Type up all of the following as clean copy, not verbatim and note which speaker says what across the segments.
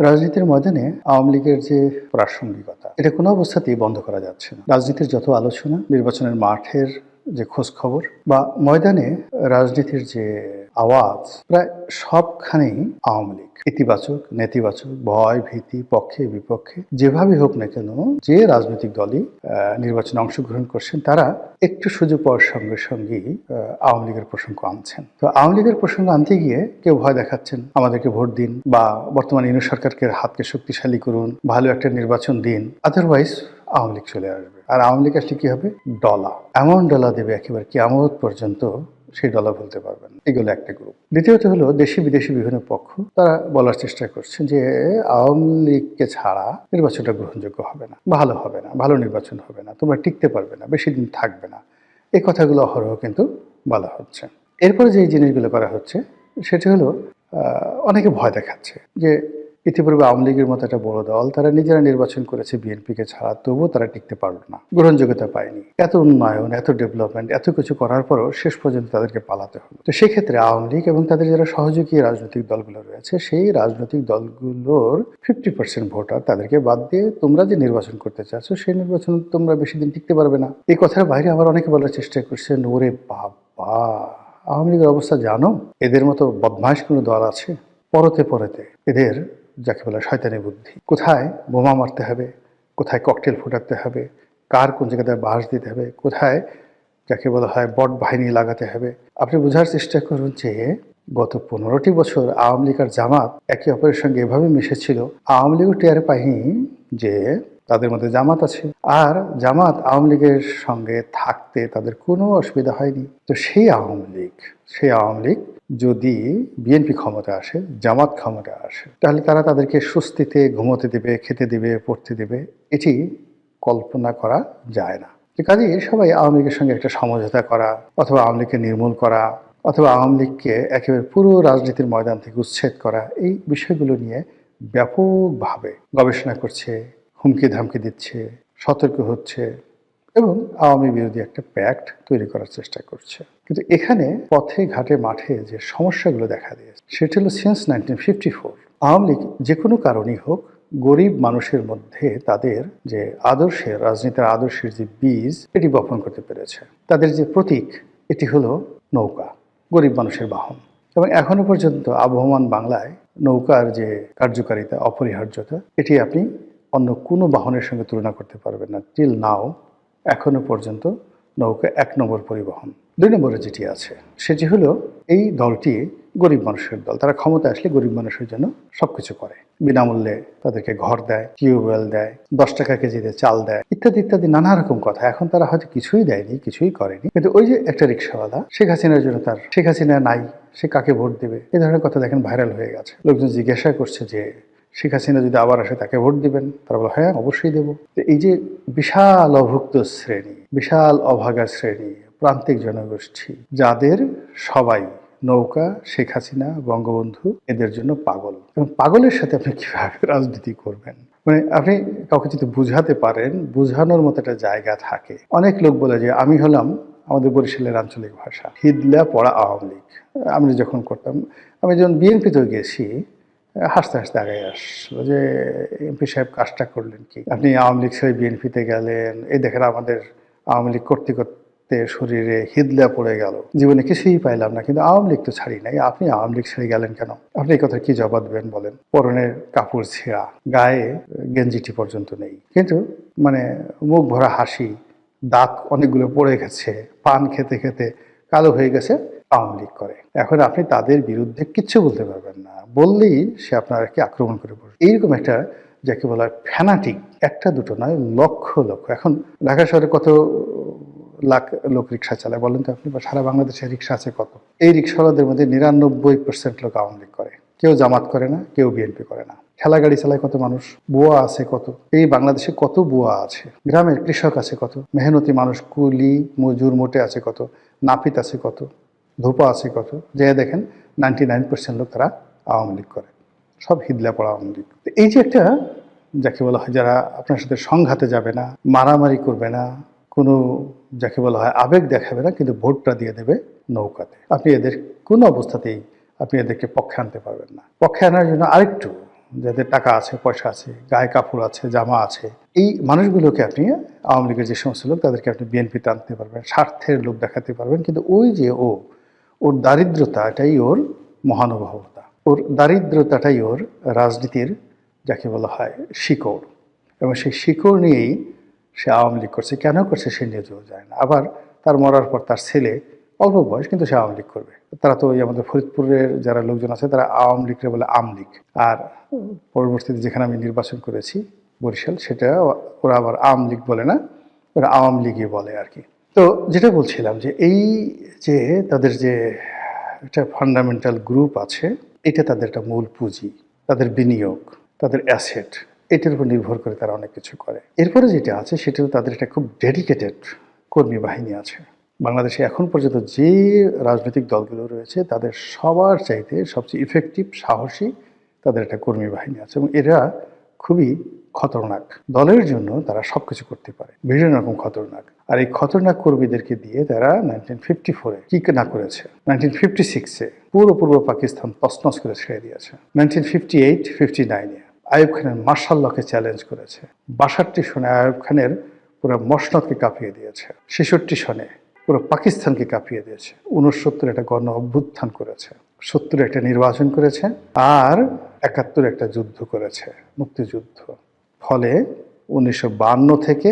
Speaker 1: রাজনীতির ময়দানে আওয়ামী লীগের যে প্রাসঙ্গিকতা এটা কোনো অবস্থাতেই বন্ধ করা যাচ্ছে না। রাজনীতির যত আলোচনা, নির্বাচনের মাঠের যে খোঁজ খবর বা ময়দানে রাজনীতির যে আওয়াজ, প্রায় সবখানেই আওয়ামী লীগ। ইতিবাচক, নেতিবাচক, ভয় ভীতি, পক্ষে বিপক্ষে যেভাবে হোক না কেন, যে রাজনৈতিক দলই নির্বাচনে অংশগ্রহণ করছেন তারা একটু সুযোগ পাওয়ার সঙ্গে সঙ্গেই আওয়ামী লীগের প্রসঙ্গ আনছেন। তো আওয়ামী লীগের প্রসঙ্গ আনতে গিয়ে কেউ ভয় দেখাচ্ছেন, আমাদেরকে ভোট দিন বা বর্তমান ইউনিট সরকারকে হাতকে শক্তিশালী করুন, ভালো একটা নির্বাচন দিন, আদারওয়াইজ আওয়ামী লীগ চলে আসবে। আর আওয়ামী লীগ আসলে কি হবে? ডলা, এমন ডলা দেবে একেবারে কিয়ামত পর্যন্ত সেই ডলা বলতে পারবেন। এগুলো একটা গ্রুপ। দ্বিতীয়ত হলো দেশি বিদেশি বিভিন্ন পক্ষ, তারা বলার চেষ্টা করছেন যে আওয়ামী লীগকে ছাড়া নির্বাচনটা গ্রহণযোগ্য হবে না, ভালো হবে না, ভালো নির্বাচন হবে না, তোমরা টিকতে পারবে না, বেশি দিন থাকবে না। এই কথাগুলো অহরহ কিন্তু বলা হচ্ছে। এরপরে যে জিনিসগুলো করা হচ্ছে সেটা হলো অনেকে ভয় দেখাচ্ছে যে ইতিপূর্বে আওয়ামী লীগের মতো একটা বড় দল, তারা নিজেরা নির্বাচন করেছে বিএনপিকে ছাড়া, তবুও তারা টিকতে পারলো না, গ্রহণযোগ্যতা পায়নি। এত উন্নয়ন, এত ডেভেলপমেন্ট, এত কিছু করার পরও শেষ পর্যন্ত তাদেরকে পালাতে হলো। তো সেক্ষেত্রে আওয়ামী লীগ এবং তাদের যারা সহযোগী রাজনৈতিক দলগুলো রয়েছে, সেই রাজনৈতিক দলগুলোর 50% ভোটার তাদেরকে বাদ দিয়ে তোমরা যে নির্বাচন করতে চাচ্ছ সেই নির্বাচন তোমরা বেশি দিন টিকতে পারবে না। এই কথার বাইরে আবার অনেকে বলার চেষ্টা করছেন, ওরে বাবা, আওয়ামী লীগের অবস্থা জানো? এদের মতো বদমাইশ কোনো দল আছে? পরতে পরতে এদের যাকে বলে শয়তানি বুদ্ধি, কোথায় বোমা মারতে হবে, কোথায় ককটেল ফুটাতে হবে, কার কোন জায়গায় বাঁশ দিতে হবে, কোথায় যাকে বলা হয় বট বাহিনী লাগাতে হবে। আপনি বোঝার চেষ্টা করুন যে গত 15টি বছর আওয়ামী লীগ আর জামাত একে অপরের সঙ্গে এভাবে মিশেছিল, আওয়ামী লীগও টের পায়নি যে তাদের মধ্যে জামাত আছে, আর জামাত আওয়ামী লীগের সঙ্গে থাকতে তাদের কোনো অসুবিধা হয়নি। তো সেই আওয়ামী লীগ যদি বিএনপি ক্ষমতা আসে, জামাত ক্ষমতা আসে, তাহলে তারা তাদেরকে স্বস্তিতে ঘুমোতে দেবে, খেতে দেবে, পড়তে দেবে, এটি কল্পনা করা যায় না। কাজেই সবাই আওয়ামী লীগের সঙ্গে একটা সমঝোতা করা, অথবা আওয়ামী লীগকে নির্মূল করা, অথবা আওয়ামী লীগকে একেবারে পুরো রাজনীতির ময়দান থেকে উচ্ছেদ করা, এই বিষয়গুলো নিয়ে ব্যাপকভাবে গবেষণা করছে, হুমকি ধামকি দিচ্ছে, সতর্ক হচ্ছে এবং আওয়ামী বিরোধী একটা প্যাক্ট তৈরি করার চেষ্টা করছে। কিন্তু এখানে পথে ঘাটে মাঠে যে সমস্যাগুলো দেখা দিয়েছে সেটা হলো সিন্স 1954 আওয়ামী লীগ যে কোনো কারণেই হোক গরিব মানুষের মধ্যে তাদের যে আদর্শের, রাজনীতির আদর্শের যে বীজ, এটি বপন করতে পেরেছে। তাদের যে প্রতীক, এটি হলো নৌকা, গরিব মানুষের বাহন। এবং এখনো পর্যন্ত আবহমান বাংলায় নৌকার যে কার্যকারিতা, অপরিহার্যতা, এটি আপনি অন্য কোনো বাহনের সঙ্গে তুলনা করতে পারবেন না। টিল নাও এখনো পর্যন্ত নৌকা 1 নম্বর পরিবহন। 2 নম্বরে যেটি আছে সেটি হলো এই দলটি গরিব মানুষের দল। তারা ক্ষমতা আসলে গরিব মানুষের জন্য সবকিছু করে, বিনামূল্যে তাদেরকে ঘর দেয়, টিউবওয়েল দেয়, 10 টাকা কেজিতে চাল দেয়, ইত্যাদি ইত্যাদি নানা রকম কথা। এখন তারা হয়তো কিছুই দেয়নি, কিছুই করেনি, কিন্তু ওই যে একটা রিক্সাওয়ালা, শেখ হাসিনার জন্য তার, শেখ হাসিনা নাই, সে কাকে ভোট দেবে, এই ধরনের কথা দেখেন ভাইরাল হয়ে গেছে। লোকজন জিজ্ঞাসা করছে যে শেখ হাসিনা যদি আবার আসে তাকে ভোট দিবেন? তারা বলে হ্যাঁ, অবশ্যই দেব। এই যে বিশাল অভুক্ত শ্রেণী, বিশাল অভাগা শ্রেণী, প্রান্তিক জনগোষ্ঠী, যাদের সবাই নৌকা, শেখ হাসিনা, বঙ্গবন্ধু, এদের জন্য পাগল। এবং পাগলের সাথে আপনি কিভাবে রাজনীতি করবেন? মানে আপনি কাউকে যদি বুঝাতে পারেন, বুঝানোর মতো একটা জায়গা থাকে। অনেক লোক বলে যে আমি হলাম, আমাদের বরিশালের আঞ্চলিক ভাষা, হিদলা পড়া আওয়ামী লীগ। আমি যখন করতাম, আমি যখন বিএনপিতেও গেছি, হাসতে হাসতে আগে আসলো যে এমপি সাহেব কাজটা করলেন কি, আপনি আওয়ামী লীগ ছেড়ে বিএনপিতে গেলেন, এই দেখেন আমাদের আওয়ামী লীগ করতে করতে শরীরে হিদলা পড়ে গেল, জীবনে কিছুই পাইলাম না, কিন্তু আওয়ামী লীগ তো ছাড়ি নাই, আপনি আওয়ামী লীগ ছেড়ে গেলেন কেন? আপনি এই কথা কি জবাব দেবেন বলেন? পরনের কাপড় ছেঁড়া, গায়ে গেঞ্জিটি পর্যন্ত নেই, কিন্তু মানে মুখ ভরা হাসি, দাঁত অনেকগুলো পড়ে গেছে, পান খেতে খেতে কালো হয়ে গেছে, আওয়ামী লীগ করে। এখন আপনি তাদের বিরুদ্ধে কিচ্ছু বলতে পারবেন না, বললেই সে আপনাকে আক্রমণ করে পড়বে। এইরকম একটা যাকে বলা হয় ফ্যানাটিক, একটা দুটো নয়, লক্ষ লক্ষ। এখন ঢাকা শহরে কত লাখ লোক রিক্সা চালায় বলেন তো আপনি, বা সারা বাংলাদেশে রিক্সা আছে কত? এই রিক্সাওয়ালাদের মধ্যে 99% লোক আওয়ামী লীগ করে, কেউ জামাত করে না, কেউ বিএনপি করে না। ঠেলা গাড়ি চালায় কত মানুষ, বুয়া আছে কত, এই বাংলাদেশে কত বুয়া আছে, গ্রামের কৃষক আছে কত, মেহনতি মানুষ, কুলি মজুর মোটে আছে কত, নাপিত আছে কত, ধোপা আছে কত, যে দেখেন 99% লোক তারা আওয়ামী লীগ করে, সব হিদলা পড়া আওয়ামী লীগ। এই যে একটা যাকে বলা হয় যারা আপনার সাথে সংঘাতে যাবে না, মারামারি করবে না, কোনো যাকে বলা হয় আবেগ দেখাবে না, কিন্তু ভোটটা দিয়ে দেবে নৌকাতে, আপনি এদের কোনো অবস্থাতেই আপনি এদেরকে পক্ষে আনতে পারবেন না। পক্ষে আনার জন্য আরেকটু যাদের টাকা আছে, পয়সা আছে, গায়ে কাপড় আছে, জামা আছে, এই মানুষগুলোকে আপনি আওয়ামী লীগের যে সমস্ত লোক তাদেরকে আপনি বিএনপিতে আনতে পারবেন, স্বার্থের লোক দেখাতে পারবেন। কিন্তু ওই যে ওর দারিদ্রতাটাই ওর মহানুভবতা, ওর দারিদ্রতাটাই ওর রাজনীতির যাকে বলা হয় শিকড়, এবং সেই শিকড় নিয়েই সে আওয়ামী লীগ করছে। কেন করছে সে নিজেও যায় না। আবার তার মরার পর তার ছেলে অল্প বয়স কিন্তু সে আওয়ামী লীগ করবে। তারা তো ওই আমাদের ফরিদপুরের যারা লোকজন আছে তারা আওয়ামী লীগকে বলে আমলীগ। আর পরবর্তীতে যেখানে আমি নির্বাচন করেছি বরিশাল, সেটা ওরা আবার আওয়ামী লীগ বলে না, ওরা আওয়ামী লীগই বলে আর কি। তো যেটা বলছিলাম যে এই যে তাদের যে একটা ফান্ডামেন্টাল গ্রুপ আছে, এটা তাদের একটা মূল পুঁজি, তাদের বিনিয়োগ, তাদের অ্যাসেট, এটার উপর নির্ভর করে তারা অনেক কিছু করে। এরপরে যেটা আছে সেটাও তাদের একটা খুব ডেডিকেটেড কর্মী বাহিনী আছে। বাংলাদেশে এখন পর্যন্ত যে রাজনৈতিক দলগুলো রয়েছে তাদের সবার চাইতে সবচেয়ে ইফেক্টিভ, সাহসী তাদের একটা কর্মী বাহিনী আছে, এবং এরা খুবই খতরনাক। দলের জন্য তারা সব কিছু করতে পারে, বিভিন্ন রকম খতরনাক। আর এই খতরনাক কর্মীদেরকে দিয়ে তারা 1954-এ কি না করেছে, 1956-এ পুরো পূর্ব পাকিস্তান তছনছ করে ছেড়ে দিয়েছে, 1958-59-এ আইয়ুব খানের মার্শাল লকে চ্যালেঞ্জ করেছে, 62 সনে আইয়ুব খানের পুরো মসনদকে কাঁপিয়ে দিয়েছে, 66 সনে পুরো পাকিস্তানকে কাঁপিয়ে দিয়েছে, 69 একটা গণ অভ্যুত্থান করেছে, 70 একটা নির্বাচন করেছে, আর 71 একটা যুদ্ধ করেছে, মুক্তিযুদ্ধ। ফলে 1952 থেকে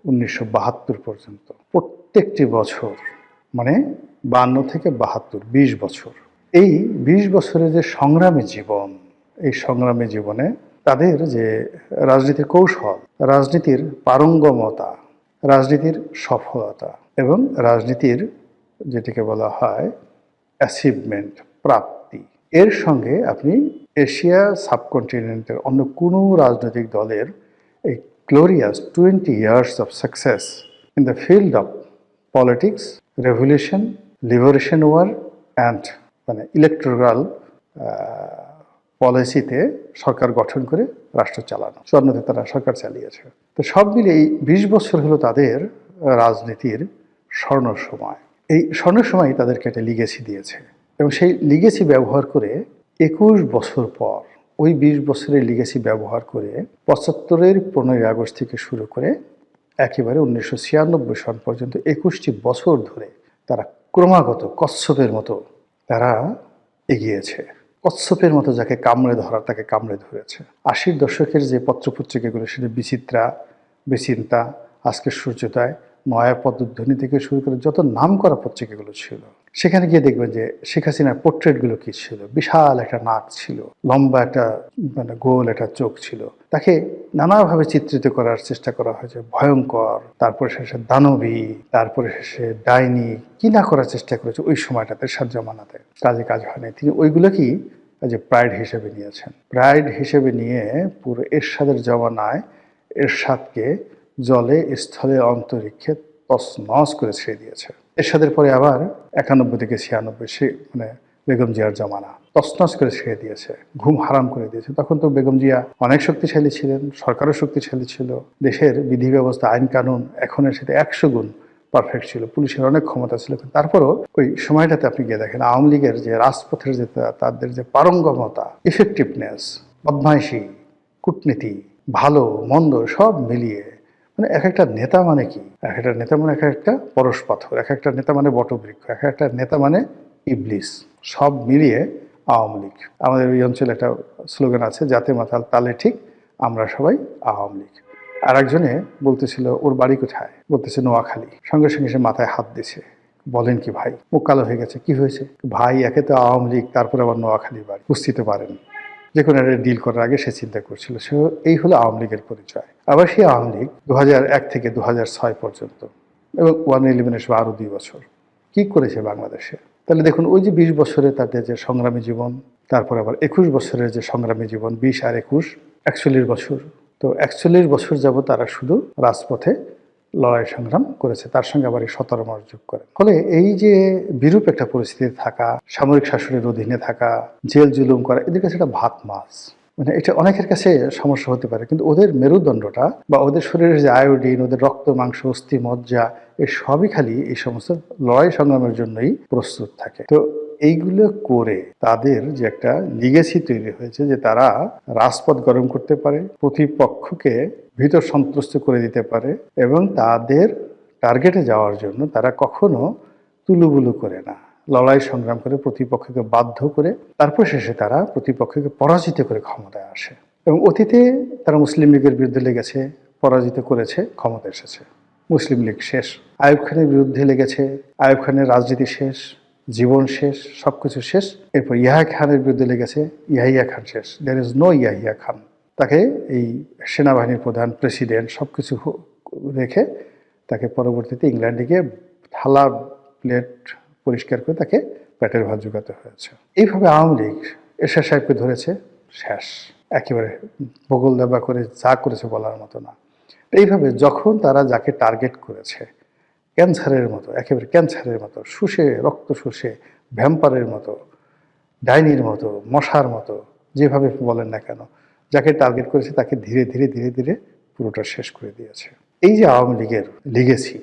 Speaker 1: 1972 পর্যন্ত প্রত্যেকটি বছর, মানে 52 থেকে 72, 20 বছর, এই 20 বছরের যে সংগ্রামী জীবন, এই সংগ্রামী জীবনে তাদের যে রাজনীতির কৌশল, রাজনীতির পারঙ্গমতা, রাজনীতির সফলতা এবং রাজনীতির যেটাকে বলা হয় অ্যাচিভমেন্ট, প্রাপ্তি, এর সঙ্গে আপনি এশিয়া সাবকন্টিনেন্টের অন্য কোনো রাজনৈতিক দলের এই glorious 20 years of success in the field of politics, revolution, liberation war and মানে ইলেকটোরাল পলিসিতে সরকার গঠন করে রাষ্ট্র চালানো, চুয়ান্নতে তারা সরকার চালিয়েছে। তো সব মিলে এই 20 বছর হলো তাদের রাজনীতির স্বর্ণ সময়। এই স্বর্ণ সময় তাদেরকে একটা লিগেসি দিয়েছে, এবং সেই লিগেসি ব্যবহার করে 21 বছর পর ওই 20 বছরের লিগেসি ব্যবহার করে 75-এর 15ই আগস্ট থেকে শুরু করে একেবারে 1996 সন পর্যন্ত 21টি বছর ধরে তারা ক্রমাগত কচ্ছপের মতো তারা এগিয়েছে। কচ্ছপের মতো যাকে কামড়ে ধরা তাকে কামড়ে ধরেছে। 80-র দশকের যে পত্রপত্রিকাগুলো, সেটা বিচিত্রা, বিচিন্তা, আজকের সূর্যোদয়, নয়া পদধ্বনি থেকে শুরু করে যত নাম করা পত্রিকাগুলো ছিল, সেখানে গিয়ে দেখবেন যে শেখ হাসিনার পোর্ট্রেটগুলো কি ছিল। বিশাল একটা নাক ছিল, লম্বা একটা মানে গোল একটা চোখ ছিল, তাকে নানাভাবে চিত্রিত করার চেষ্টা করা হয়েছে, ভয়ঙ্কর, তারপরে শেষে দানবী, তারপরে শেষে ডাইনি, কি না করার চেষ্টা করেছে ওই সময়টাতে, এরশাদ জামানাতে। কাজ হয়নি, তিনি ওইগুলোকেই যে প্রাইড হিসেবে নিয়েছেন। প্রাইড হিসেবে নিয়ে পুরো এরশাদের জমানায় এরশাদকে জলে, স্থলে, অন্তরিক্ষে তছনছ করে ছেড়ে দিয়েছে। এরশাদের পরে আবার 91 থেকে 96 সে মানে বেগম জিয়ার জমানা, তছনছ করে ছেড়ে দিয়েছে, ঘুম হারাম করে দিয়েছে। তখন তো বেগম জিয়া অনেক শক্তিশালী ছিলেন, সরকারও শক্তিশালী ছিল, দেশের বিধি ব্যবস্থা, আইন কানুন এখনের সাথে 100 গুণ পারফেক্ট ছিল, পুলিশের অনেক ক্ষমতা ছিল। তারপরও ওই সময়টাতে আপনি গিয়ে দেখেন আওয়ামী লীগের যে রাজপথের যে তাদের যে পারঙ্গমতা, ইফেক্টিভনেস, বদমাইশি, কূটনীতি, ভালো মন্দ সব মিলিয়ে, মানে এক একটা নেতা মানে কি, এক একটা নেতা মানে এক একটা পরশ পাথর, এক একটা নেতা মানে বটবৃক্ষ, এক একটা নেতা মানে ইবলিস, সব মিলিয়ে আওয়ামী লীগ। আমাদের ওই অঞ্চলে একটা স্লোগান আছে, জাতে মাতাল তালে ঠিক, আমরা সবাই আওয়ামী লীগ। আর একজনে বলতেছিল ওর বাড়ি কোথায়, বলতেছে নোয়াখালী, সঙ্গে সঙ্গে সে মাথায় হাত দিছে, বলেন কি ভাই, মুখ কালো হয়ে গেছে, কি হয়েছে ভাই, একে তো আওয়ামী লীগ, তারপরে আবার নোয়াখালী বাড়ি, বুঝতে পারেন। যে কোনো একটা ডিল করার আগে সে চিন্তা করছিল। সে এই হলো আওয়ামী লীগের পরিচয়। আবার সেই আওয়ামী লীগ 2001 থেকে 2006 পর্যন্ত, এবং 111 সব আরও 2 বছর কি করেছে বাংলাদেশে। তাহলে দেখুন ওই যে 20 বছরে তাদের যে সংগ্রামী জীবন, তারপর আবার 21 বছরের যে সংগ্রামী জীবন, 20 আর 21 41 বছর। তো 41 বছর যাবত তারা শুধু রাজপথে লড়াই সংগ্রাম করেছে, তার সঙ্গে আবার এই 17 মাস যোগ করে। ফলে এই যে বিরূপ একটা পরিস্থিতি থাকা, সামরিক শাসনের অধীনে থাকা, জেল জুলুম করা, এদের কাছে এটা ভাত মাছ, মানে এটা অনেকের কাছে সমস্যা হতে পারে, কিন্তু ওদের মেরুদণ্ডটা বা ওদের শরীরের যে আয়োডিন, ওদের রক্ত, মাংস, অস্থি, মজ্জা, এই সবই খালি এই সমস্ত লড়াই সংগ্রামের জন্যই প্রস্তুত থাকে। তো এইগুলো করে তাদের যে একটা লিগেসি তৈরি হয়েছে যে তারা রাজপথ গরম করতে পারে, প্রতিপক্ষকে ভীত সন্ত্রস্ত করে দিতে পারে এবং তাদের টার্গেটে যাওয়ার জন্য তারা কখনো তুলুবুলু করে না, লড়াই সংগ্রাম করে প্রতিপক্ষকে বাধ্য করে তারপর শেষে তারা প্রতিপক্ষকে পরাজিত করে ক্ষমতায় আসে। এবং অতীতে তারা মুসলিম লীগের বিরুদ্ধে লেগেছে, পরাজিত করেছে, ক্ষমতা এসেছে। মুসলিম লীগ শেষ, আইয়ুব খানের বিরুদ্ধে লেগেছে, আইয়ুব খানের রাজনীতি শেষ, জীবন শেষ, সবকিছু শেষ। এরপর ইয়াহিয়া খানের বিরুদ্ধে লেগেছে, ইয়াহিয়া খান শেষ, there is no Yahya Khan. তাকে এই সেনাবাহিনীর প্রধান, প্রেসিডেন্ট সবকিছু রেখে তাকে পরবর্তীতে ইংল্যান্ডে গিয়ে থালা প্লেট পরিষ্কার করে তাকে পেটের ভাত জোগাতে হয়েছে। এইভাবে আওয়ামী লীগ এরশাদ সাহেবকে ধরেছে, শেষ, একেবারে বগল দাবা করে যা করেছে বলার মতো না। এইভাবে যখন তারা যাকে টার্গেট করেছে, ক্যান্সারের মতো, একেবারে ক্যান্সারের মতো শুষে, রক্ত শুষে, ভ্যাম্পারের মতো, ডাইনির মতো, মশার মতো, যেভাবে বলেন না কেন, যাকে টার্গেট করেছে তাকে ধীরে ধীরে ধীরে ধীরে পুরোটা শেষ করে দিয়েছে। এই যে আওয়ামী লীগের লিগেসি,